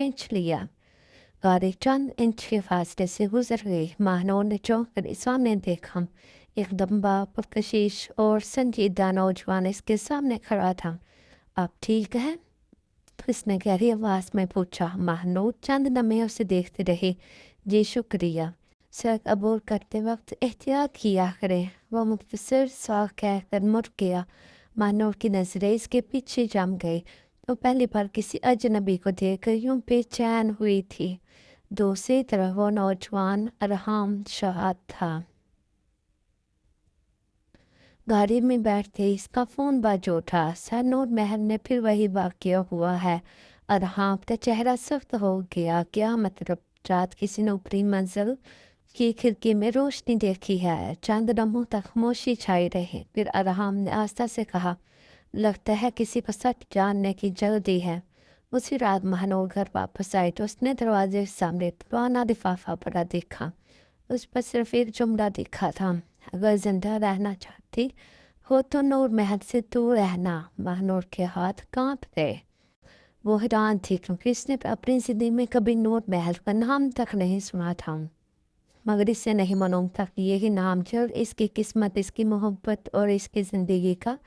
खींच लिया। गाड़ी चंद इंच के फासले से गुजर गई। महानूर ने चौंक कर सामने देखा। एक लंबा पुरकशिश और संजीदा नौजवान इसके सामने खड़ा था। आप ठीक है? उसने गहरी आवाज में पूछा। महानूर चंद लम्हे उसे देखते रहे। जी शुक्रिया। सड़क अबूर करते वक्त एहतियात किया करें। वो मुख्तसर सा कहकर मुड़ गया। महानूर की नजरें इसके पीछे जम गई। वो पहली बार किसी अजनबी को देखकर यूं बेचैन हुई थी। दूसरी तरफ वो नौजवान अरहाम शाह था। गाड़ी में बैठते ही इसका फोन बाज उठा। सर महल में फिर वही वाकया हुआ है। अरहाम का चेहरा सख्त हो गया। क्या मतलब? रात किसी ने ऊपरी मंजिल की खिड़की में रोशनी देखी है। चंद लम्हों तक खामोशी छाई रही। फिर अरहाम ने आस्था से कहा, लगता है किसी को सच जानने की जल्दी है। उसी रात महानूर घर वापस आई तो उसने दरवाजे के सामने पुराना लिफाफा पड़ा देखा। उस पर सिर्फ एक जुमला लिखा था, अगर जिंदा रहना चाहती हो तो नूर महल से दूर रहना। महानूर के हाथ कांप गए। वो हैरान थी क्योंकि इसने अपनी जिंदगी में कभी नूर महल का नाम तक नहीं सुना था। मगर इससे नहीं मालूम था कि यही नाम जल्द इसकी किस्मत, इसकी मोहब्बत और इसकी ज़िंदगी का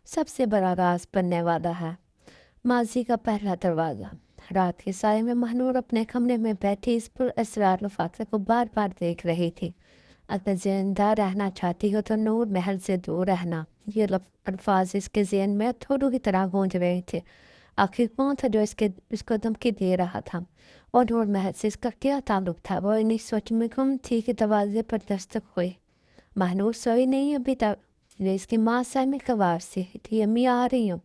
सबसे बड़ा राज बनने वाला है। माजी का पहला दरवाज़ा। रात के साय में महानूर अपने कमरे में बैठी इस पर असरार लिफाफे को बार बार देख रही थी। अगर जिंदा रहना चाहती हो तो नूर महल से दूर रहना। ये अल्फाज इसके ज़हन में थोड़ू की तरह गूंज रहे थे। आखिर कौन था जो इसको धमकी दे रहा था, और नूर महल से इसका क्या ताल्लुक था? वो इन्हीं सोच में गुम थी कि दरवाजे पर दस्तक हुई। महानूर सोई नहीं अभी तक। इसकी माँ साइमा का वार से थी, अम्मी आ रही हूँ।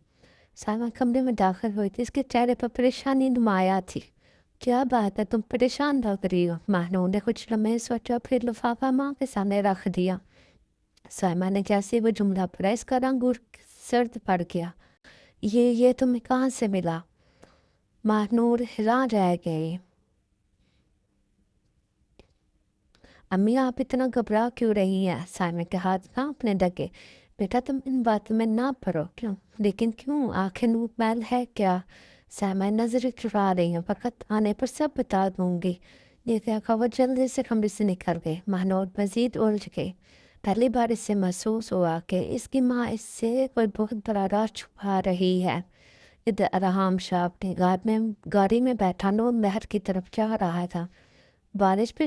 साइमा कमरे में दाखिल हुई थी। इसके चेहरे पर परेशानी नुमाया थी। क्या बात है, तुम परेशान लग रही हो? महानूर ने कुछ लम्हे सोचा, फिर लिफाफा माँ के सामने रख दिया। साइमा ने जैसे वो जुमला पढ़ा इसका रंग और सर्द पड़ गया। ये तुम्हें कहाँ से मिला? महानूर हैरान रह गए। अम्मी आप इतना घबरा क्यों रही हैं? साइमा के हाथ कांपने लगे। बेटा तुम इन बातों में ना पड़ो। क्यों? लेकिन क्यों? आखिर नूर महल है क्या? साइमा नजरें चुरा रही हैं। वक्त आने पर सब बता दूंगी। ये क्या? वो जल्दी से कमरे से निकल गए। महानूर मजीद उलझ गए। पहली बार इससे महसूस हुआ कि इसकी माँ इससे कोई बहुत बड़ा राज छुपा रही है। इधर अरहाम शाह अपनी गाड़ी में बैठा नूर महल की तरफ जा रहा था। बारिश भी